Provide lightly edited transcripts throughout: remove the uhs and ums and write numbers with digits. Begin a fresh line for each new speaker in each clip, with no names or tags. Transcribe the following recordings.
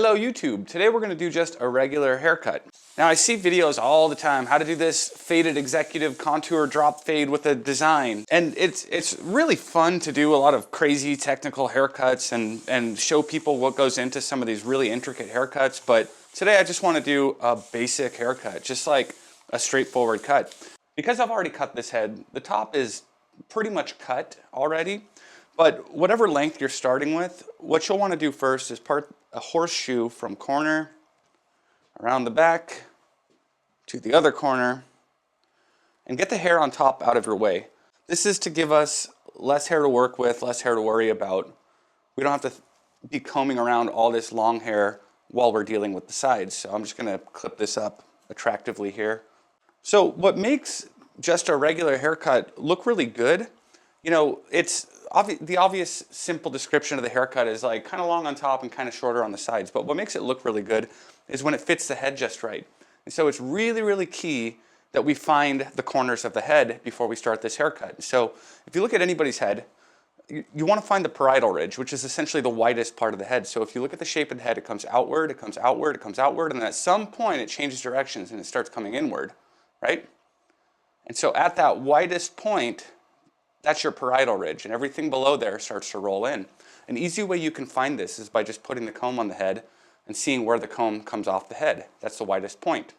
Hello YouTube, today we're going to do just a regular haircut. Now I see videos all the time, how to do this faded executive contour drop fade with a design. And it's really fun to do a lot of crazy technical haircuts and show people what goes into some of these really intricate haircuts. But today I just want to do a basic haircut, just like a straightforward cut. Because I've already cut this head, the top is pretty much cut already. But whatever length you're starting with, what you'll want to do first is part a horseshoe from corner around the back to the other corner and get the hair on top out of your way. This is to give us less hair to work with, less hair to worry about. We don't have to be combing around all this long hair while we're dealing with the sides. So I'm just going to clip this up attractively here. So what makes just a regular haircut look really good, you know, it's the obvious simple description of the haircut is like kind of long on top and kind of shorter on the sides. But what makes it look really good is when it fits the head just right. And so it's really, really key that we find the corners of the head before we start this haircut. So if you look at anybody's head, you want to find the parietal ridge, which is essentially the widest part of the head. So if you look at the shape of the head, it comes outward, it comes outward, it comes outward, and then at some point it changes directions and it starts coming inward, right? And so at that widest point, that's your parietal ridge, and everything below there starts to roll in. An easy way you can find this is by just putting the comb on the head and seeing where the comb comes off the head. That's the widest point.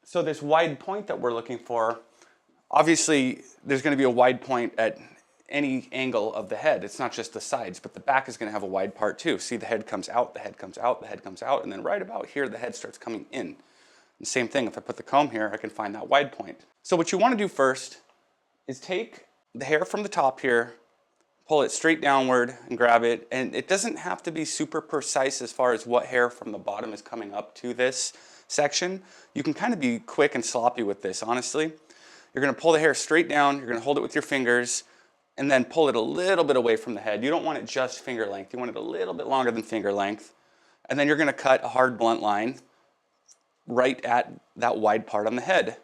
So this wide point that we're looking for, obviously there's going to be a wide point at any angle of the head. It's not just the sides, but the back is going to have a wide part too. See, the head comes out, the head comes out, the head comes out, and then right about here the head starts coming in. And same thing, if I put the comb here, I can find that wide point. So what you want to do first is take the hair from the top here, pull it straight downward and grab it. And it doesn't have to be super precise as far as what hair from the bottom is coming up to this section. You can kind of be quick and sloppy with this, honestly. You're going to pull the hair straight down, you're going to hold it with your fingers, and then pull it a little bit away from the head. You don't want it just finger length, you want it a little bit longer than finger length. And then you're going to cut a hard blunt line right at that wide part on the head.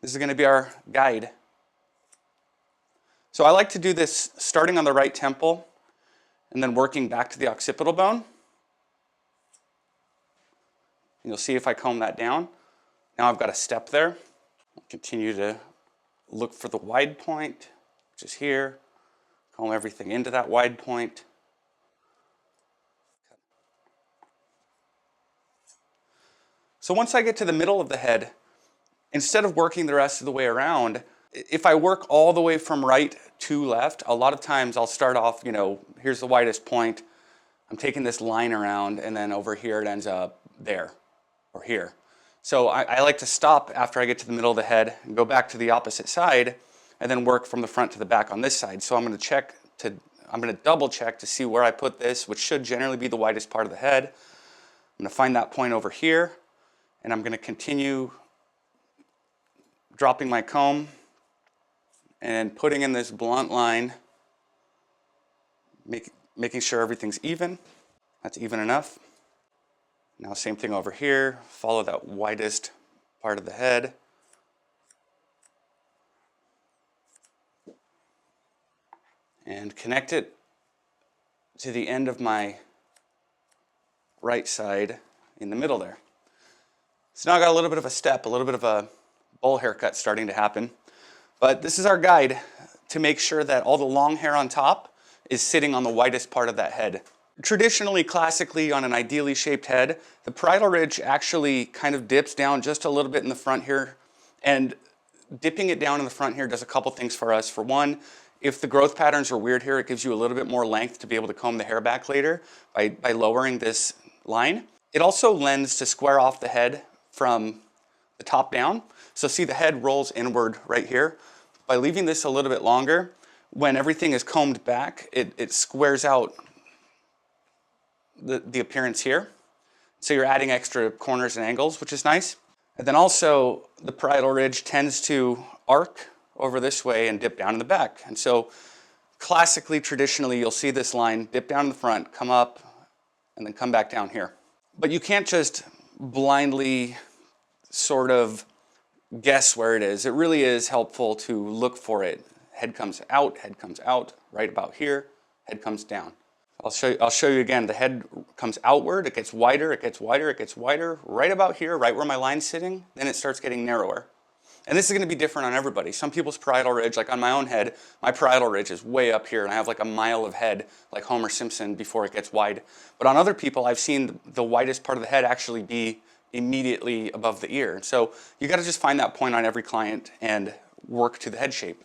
This is going to be our guide. So I like to do this starting on the right temple and then working back to the occipital bone. And you'll see if I comb that down. Now I've got a step there. I'll continue to look for the wide point, which is here. Comb everything into that wide point. So once I get to the middle of the head, instead of working the rest of the way around, if I work all the way from right to left, a lot of times I'll start off, you know, here's the widest point. I'm taking this line around and then over here it ends up there or here. So I like to stop after I get to the middle of the head and go back to the opposite side and then work from the front to the back on this side. So I'm going to double check to see where I put this, which should generally be the widest part of the head. I'm going to find that point over here and I'm going to continue dropping my comb and putting in this blunt line, making sure everything's even. That's even enough. Now same thing over here, follow that widest part of the head. And connect it to the end of my right side in the middle there. So now I got a little bit of a step, a little bit of a bowl haircut starting to happen. But this is our guide to make sure that all the long hair on top is sitting on the widest part of that head. Traditionally, classically, on an ideally shaped head, the parietal ridge actually kind of dips down just a little bit in the front here. And dipping it down in the front here does a couple things for us. For one, if the growth patterns are weird here, it gives you a little bit more length to be able to comb the hair back later by lowering this line. It also lends to square off the head from the top down. So see, the head rolls inward right here. By leaving this a little bit longer, when everything is combed back, it squares out the appearance here. So you're adding extra corners and angles, which is nice. And then also the parietal ridge tends to arc over this way and dip down in the back. And so classically, traditionally, you'll see this line dip down in the front, come up, and then come back down here. But you can't just blindly sort of guess where it is. It really is helpful to look for it. Head comes out, right about here, head comes down. I'll show you again. The head comes outward, it gets wider, it gets wider, it gets wider, right about here, right where my line's sitting, then it starts getting narrower. And this is going to be different on everybody. Some people's parietal ridge, like on my own head, my parietal ridge is way up here and I have like a mile of head, like Homer Simpson, before it gets wide. But on other people, I've seen the widest part of the head actually be immediately above the ear. So you got to just find that point on every client and work to the head shape.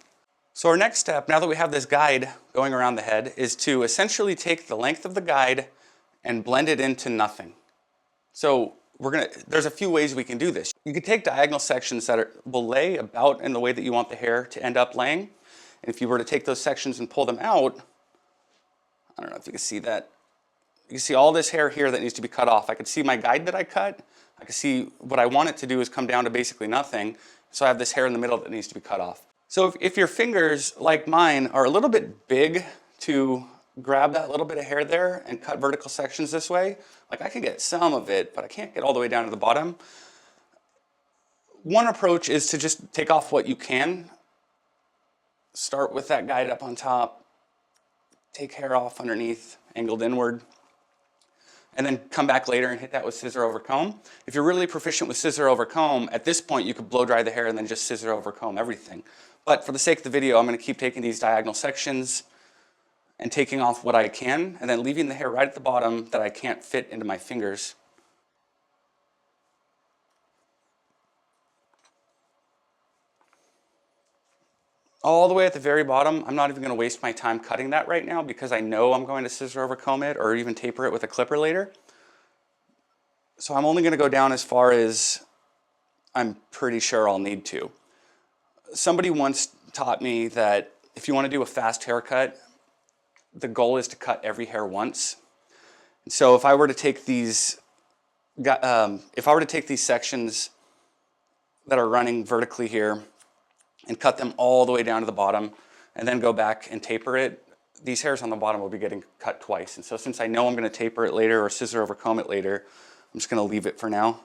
So our next step, now that we have this guide going around the head, is to essentially take the length of the guide and blend it into nothing. So there's a few ways we can do this. You could take diagonal sections that will lay about in the way that you want the hair to end up laying. And if you were to take those sections and pull them out, I don't know if you can see that. You can see all this hair here that needs to be cut off. I could see my guide that I cut. I could see what I want it to do is come down to basically nothing. So I have this hair in the middle that needs to be cut off. So if your fingers, like mine, are a little bit big to grab that little bit of hair there and cut vertical sections this way, like I can get some of it, but I can't get all the way down to the bottom. One approach is to just take off what you can. Start with that guide up on top, take hair off underneath, angled inward, and then come back later and hit that with scissor over comb. If you're really proficient with scissor over comb, at this point you could blow dry the hair and then just scissor over comb everything. But for the sake of the video, I'm going to keep taking these diagonal sections and taking off what I can, and then leaving the hair right at the bottom that I can't fit into my fingers. All the way at the very bottom, I'm not even going to waste my time cutting that right now because I know I'm going to scissor over comb it or even taper it with a clipper later. So I'm only going to go down as far as I'm pretty sure I'll need to. Somebody once taught me that if you want to do a fast haircut, the goal is to cut every hair once. And so if I were to take these, sections that are running vertically here and cut them all the way down to the bottom and then go back and taper it, these hairs on the bottom will be getting cut twice. And so since I know I'm going to taper it later or scissor over comb it later, I'm just going to leave it for now.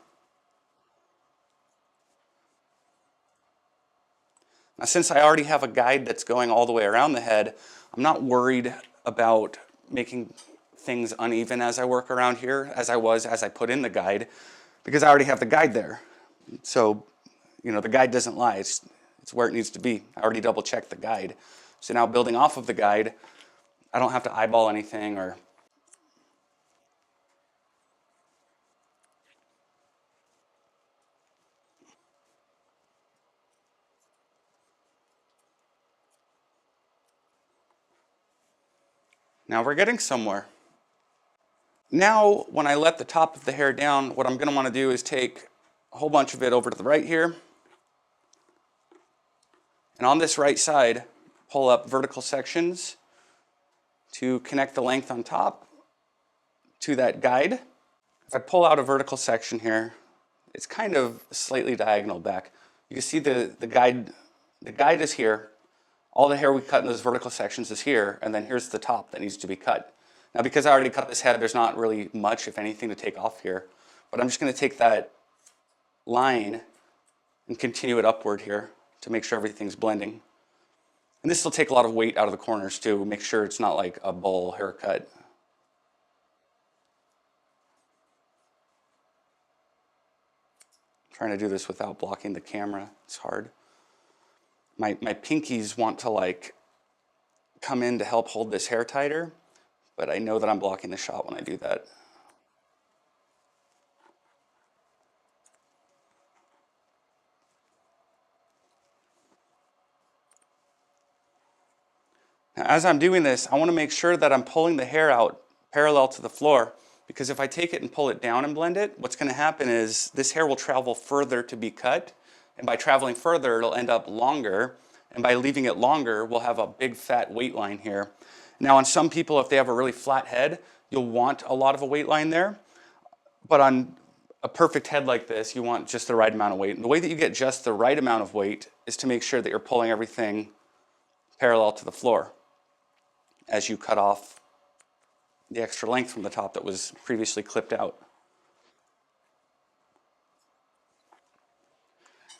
Now, since I already have a guide that's going all the way around the head, I'm not worried about making things uneven as I work around here as I put in the guide, because I already have the guide there. So, you know, the guide doesn't lie. It's where it needs to be. I already double checked the guide. So now building off of the guide, I don't have to eyeball anything or now we're getting somewhere. Now, when I let the top of the hair down, what I'm going to want to do is take a whole bunch of it over to the right here. And on this right side, pull up vertical sections to connect the length on top to that guide. If I pull out a vertical section here, it's kind of slightly diagonal back. You can see the guide is here. All the hair we cut in those vertical sections is here, and then here's the top that needs to be cut. Now, because I already cut this head, there's not really much, if anything, to take off here. But I'm just going to take that line and continue it upward here to make sure everything's blending. And this will take a lot of weight out of the corners too, make sure it's not like a bowl haircut. I'm trying to do this without blocking the camera. It's hard. My pinkies want to like come in to help hold this hair tighter, but I know that I'm blocking the shot when I do that. Now, as I'm doing this, I want to make sure that I'm pulling the hair out parallel to the floor, because if I take it and pull it down and blend it, what's going to happen is this hair will travel further to be cut, and by traveling further, it'll end up longer, and by leaving it longer, we'll have a big fat weight line here. Now, on some people, if they have a really flat head, you'll want a lot of a weight line there, but on a perfect head like this, you want just the right amount of weight. And the way that you get just the right amount of weight is to make sure that you're pulling everything parallel to the floor as you cut off the extra length from the top that was previously clipped out.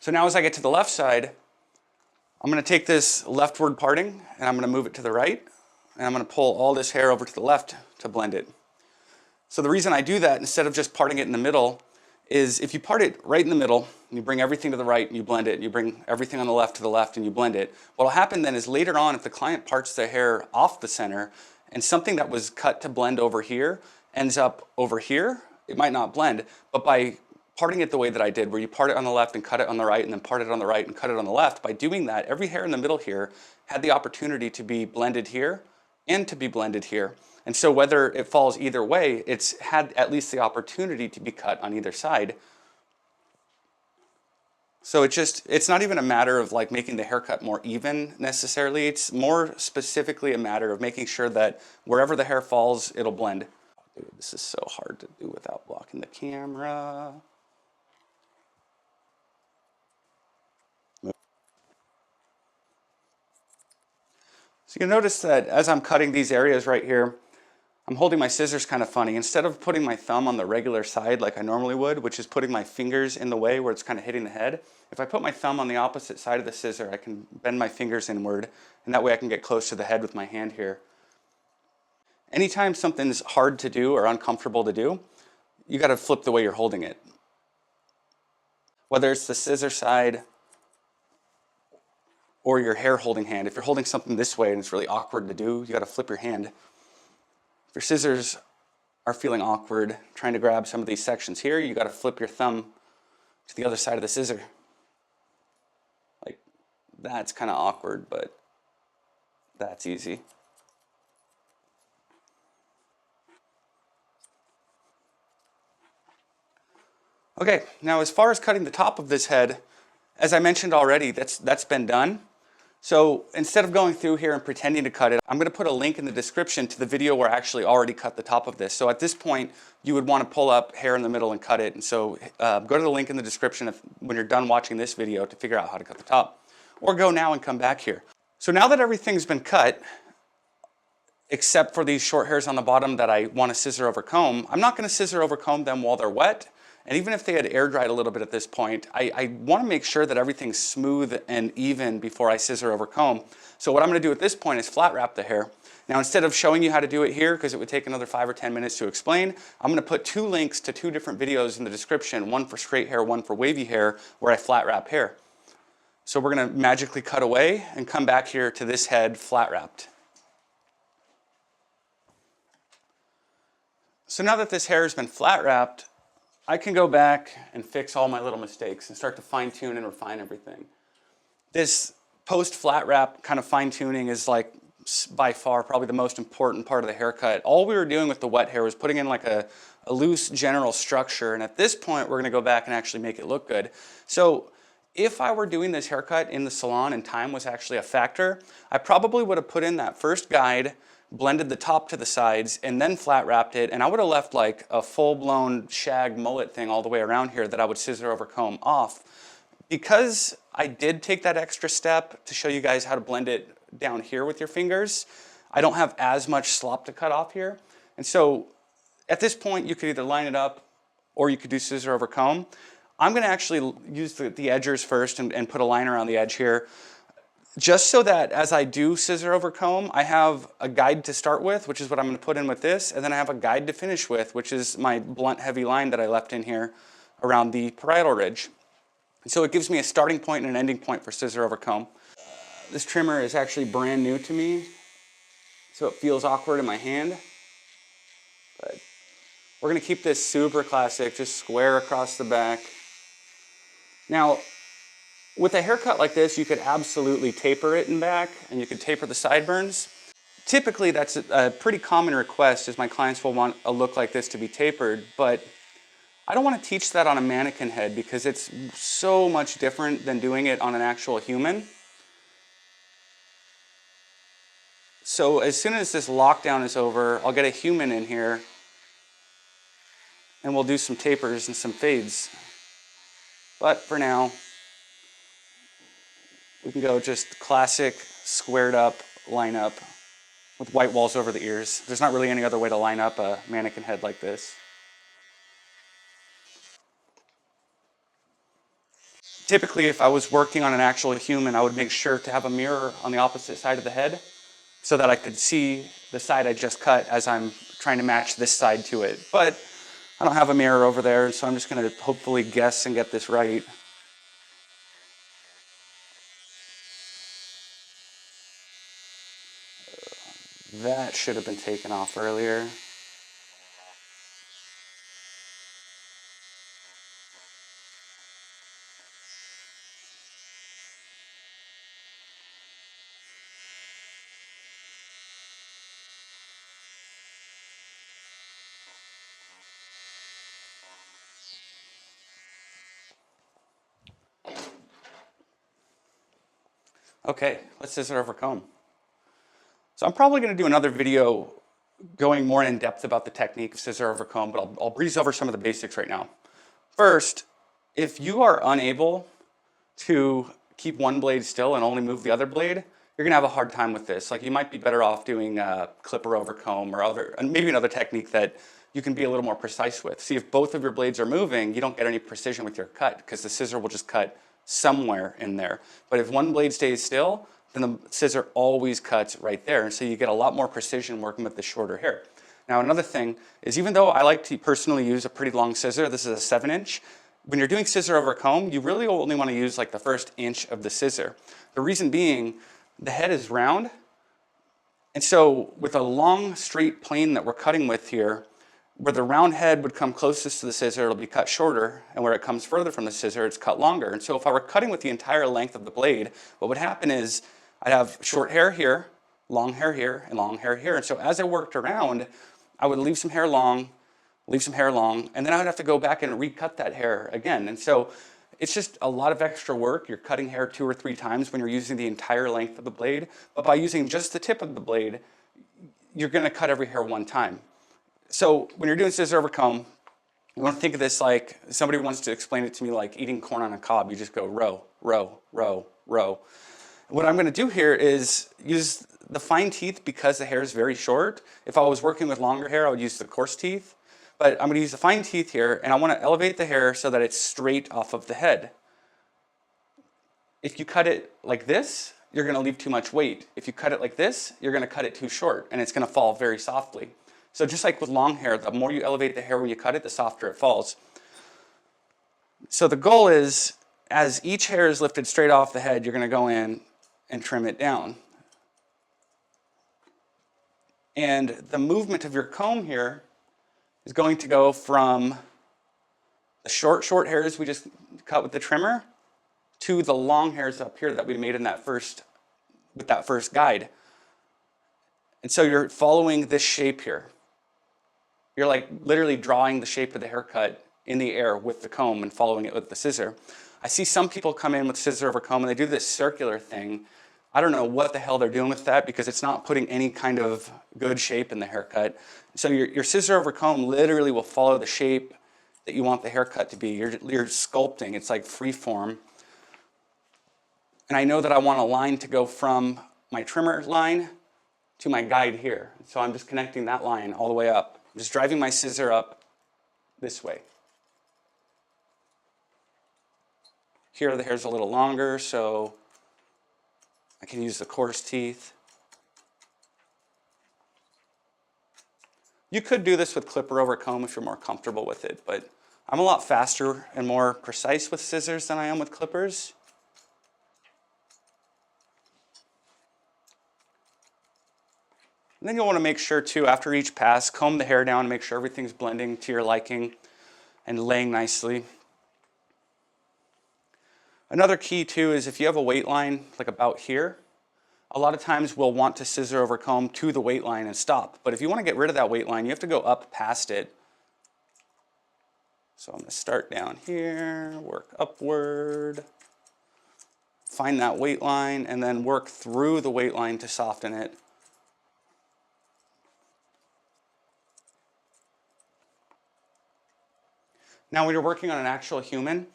So now as I get to the left side, I'm going to take this leftward parting and I'm going to move it to the right. and I'm going to pull all this hair over to the left to blend it. So the reason I do that instead of just parting it in the middle is if you part it right in the middle, and you bring everything to the right and you blend it, and you bring everything on the left to the left and you blend it, what will happen then is later on if the client parts their hair off the center and something that was cut to blend over here ends up over here, it might not blend, but by parting it the way that I did, where you part it on the left and cut it on the right and then part it on the right and cut it on the left, by doing that, every hair in the middle here had the opportunity to be blended here and to be blended here. And so whether it falls either way, it's had at least the opportunity to be cut on either side. So it's not even a matter of like making the haircut more even necessarily. It's more specifically a matter of making sure that wherever the hair falls, it'll blend. Dude, this is so hard to do without blocking the camera. So you'll notice that as I'm cutting these areas right here, I'm holding my scissors kind of funny. Instead of putting my thumb on the regular side like I normally would, which is putting my fingers in the way where it's kind of hitting the head, if I put my thumb on the opposite side of the scissor, I can bend my fingers inward, and that way I can get close to the head with my hand here. Anytime something's hard to do or uncomfortable to do, you got to flip the way you're holding it. Whether it's the scissor side or your hair holding hand. If you're holding something this way and it's really awkward to do, you got to flip your hand. If your scissors are feeling awkward trying to grab some of these sections here, you got to flip your thumb to the other side of the scissor. Like, that's kind of awkward, but that's easy. Okay, now as far as cutting the top of this head, as I mentioned already, that's been done. So instead of going through here and pretending to cut it, I'm going to put a link in the description to the video where I actually already cut the top of this. So at this point, you would want to pull up hair in the middle and cut it. And so go to the link in the description when you're done watching this video to figure out how to cut the top. Or go now and come back here. So now that everything's been cut, except for these short hairs on the bottom that I want to scissor over comb, I'm not going to scissor over comb them while they're wet. And even if they had air dried a little bit at this point, I want to make sure that everything's smooth and even before I scissor over comb. So what I'm going to do at this point is flat wrap the hair. Now instead of showing you how to do it here, because it would take another 5 or 10 minutes to explain, I'm going to put 2 links to 2 different videos in the description, one for straight hair, one for wavy hair, where I flat wrap hair. So we're going to magically cut away and come back here to this head flat wrapped. So now that this hair has been flat wrapped, I can go back and fix all my little mistakes and start to fine tune and refine everything. This post flat wrap kind of fine tuning is like by far probably the most important part of the haircut. All we were doing with the wet hair was putting in like a loose general structure, and at this point we're going to go back and actually make it look good. So if I were doing this haircut in the salon and time was actually a factor, I probably would have put in that first guide, blended the top to the sides, and then flat wrapped it, and I would have left like a full-blown shag mullet thing all the way around here that I would scissor over comb off. Because I did take that extra step to show you guys how to blend it down here with your fingers, I don't have as much slop to cut off here. And so at this point you could either line it up or you could do scissor over comb. I'm going to actually use the edgers first and put a line around the edge here, just so that as I do scissor over comb, I have a guide to start with, which is what I'm going to put in with this, and then I have a guide to finish with, which is my blunt heavy line that I left in here around the parietal ridge. And so it gives me a starting point and an ending point for scissor over comb. This trimmer is actually brand new to me, so it feels awkward in my hand. But we're going to keep this super classic, just square across the back. Now, with a haircut like this, you could absolutely taper it in back, and you could taper the sideburns. Typically, that's a pretty common request, is my clients will want a look like this to be tapered, but I don't want to teach that on a mannequin head because it's so much different than doing it on an actual human. So as soon as this lockdown is over, I'll get a human in here, and we'll do some tapers and some fades. But for now, we can go just classic, squared up, line up with white walls over the ears. There's not really any other way to line up a mannequin head like this. Typically, if I was working on an actual human, I would make sure to have a mirror on the opposite side of the head so that I could see the side I just cut as I'm trying to match this side to it. But I don't have a mirror over there, so I'm just going to hopefully guess and get this right. That should have been taken off earlier. Okay, let's scissor over comb. So I'm probably going to do another video going more in depth about the technique of scissor over comb, but I'll breeze over some of the basics right now. First, if you are unable to keep one blade still and only move the other blade, you're gonna have a hard time with this. Like, you might be better off doing clipper over comb or maybe another technique that you can be a little more precise with. See, if both of your blades are moving, you don't get any precision with your cut because the scissor will just cut somewhere in there. But if one blade stays still, then the scissor always cuts right there. And so you get a lot more precision working with the shorter hair. Now, another thing is, even though I like to personally use a pretty long scissor, this is a 7-inch, when you're doing scissor over comb, you really only want to use like the first inch of the scissor. The reason being, the head is round, and so with a long straight plane that we're cutting with here, where the round head would come closest to the scissor, it'll be cut shorter, and where it comes further from the scissor, it's cut longer. And so if I were cutting with the entire length of the blade, what would happen is I'd have short hair here, long hair here, and long hair here. And so as I worked around, I would leave some hair long, and then I would have to go back and recut that hair again. And so it's just a lot of extra work. You're cutting hair 2 or 3 times when you're using the entire length of the blade. But by using just the tip of the blade, you're gonna cut every hair one time. So when you're doing scissor over comb, you want to think of this like, somebody wants to explain it to me like eating corn on a cob. You just go row, row, row, row. What I'm gonna do here is use the fine teeth because the hair is very short. If I was working with longer hair, I would use the coarse teeth. But I'm going to use the fine teeth here, and I want to elevate the hair so that it's straight off of the head. If you cut it like this, you're going to leave too much weight. If you cut it like this, you're going to cut it too short, and it's going to fall very softly. So just like with long hair, the more you elevate the hair when you cut it, the softer it falls. So the goal is, as each hair is lifted straight off the head, you're going to go in and trim it down. And the movement of your comb here is going to go from the short hairs we just cut with the trimmer to the long hairs up here that we made in that first guide. And so you're following this shape here. You're like literally drawing the shape of the haircut in the air with the comb and following it with the scissor. I see some people come in with scissor over comb and they do this circular thing. I don't know what the hell they're doing with that because it's not putting any kind of good shape in the haircut. So your scissor over comb literally will follow the shape that you want the haircut to be. You're sculpting, it's like free form. And I know that I want a line to go from my trimmer line to my guide here. So I'm just connecting that line all the way up. I'm just driving my scissor up this way. Here the hair's a little longer, so I can use the coarse teeth. You could do this with clipper over comb if you're more comfortable with it, but I'm a lot faster and more precise with scissors than I am with clippers. And then you'll want to make sure too, after each pass, comb the hair down and make sure everything's blending to your liking and laying nicely. Another key too is if you have a weight line like about here, a lot of times we'll want to scissor over comb to the weight line and stop. But if you want to get rid of that weight line, you have to go up past it. So I'm going to start down here, work upward, find that weight line, and then work through the weight line to soften it. Now when you're working on an actual human,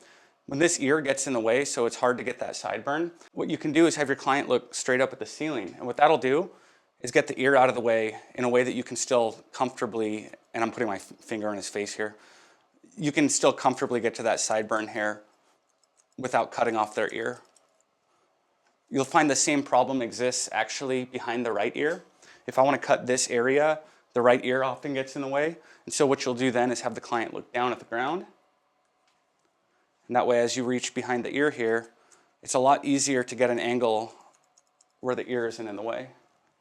when this ear gets in the way, so it's hard to get that sideburn, what you can do is have your client look straight up at the ceiling. And what that'll do is get the ear out of the way in a way that you can still comfortably, and I'm putting my finger on his face here, you can still comfortably get to that sideburn hair without cutting off their ear. You'll find the same problem exists actually behind the right ear. If I want to cut this area, the right ear often gets in the way. And so what you'll do then is have the client look down at the ground. And that way, as you reach behind the ear here, it's a lot easier to get an angle where the ear isn't in the way.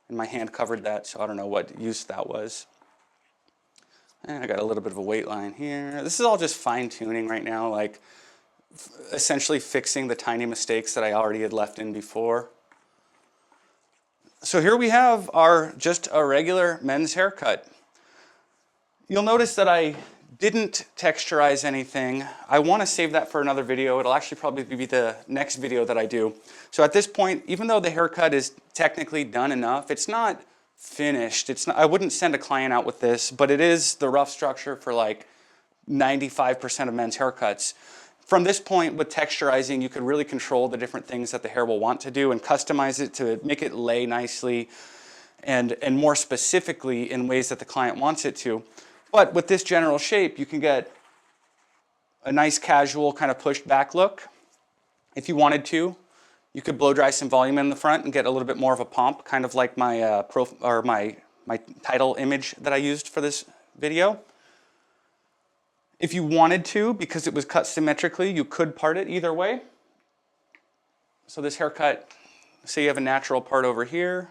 And my hand covered that, so I don't know what use that was. And I got a little bit of a weight line here. This is all just fine tuning right now, like essentially fixing the tiny mistakes that I already had left in before. So here we have just a regular men's haircut. You'll notice that I didn't texturize anything. I want to save that for another video. It'll actually probably be the next video that I do. So at this point, even though the haircut is technically done enough, it's not finished. I wouldn't send a client out with this, but it is the rough structure for like 95% of men's haircuts. From this point with texturizing, you could really control the different things that the hair will want to do and customize it to make it lay nicely and more specifically in ways that the client wants it to. But with this general shape, you can get a nice casual kind of pushed back look. If you wanted to, you could blow dry some volume in the front and get a little bit more of a pomp, kind of like my my title image that I used for this video. If you wanted to, because it was cut symmetrically, you could part it either way. So this haircut, say you have a natural part over here,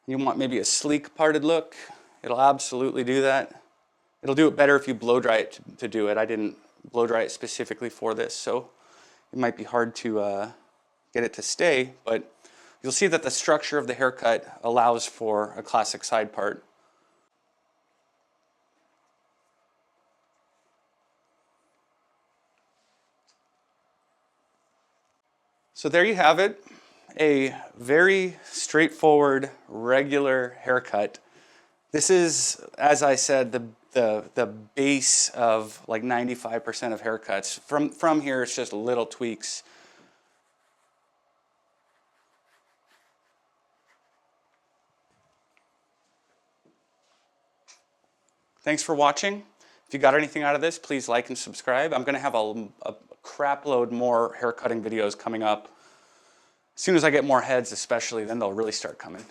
you want maybe a sleek parted look, it'll absolutely do that. It'll do it better if you blow dry it to do it. I didn't blow dry it specifically for this, so it might be hard to get it to stay, but you'll see that the structure of the haircut allows for a classic side part. So there you have it, a very straightforward, regular haircut. This is, as I said, the base of like 95% of haircuts. From here, it's just little tweaks. Thanks for watching. If you got anything out of this, please like and subscribe. I'm going to have a crap load more haircutting videos coming up. As soon as I get more heads especially, then they'll really start coming.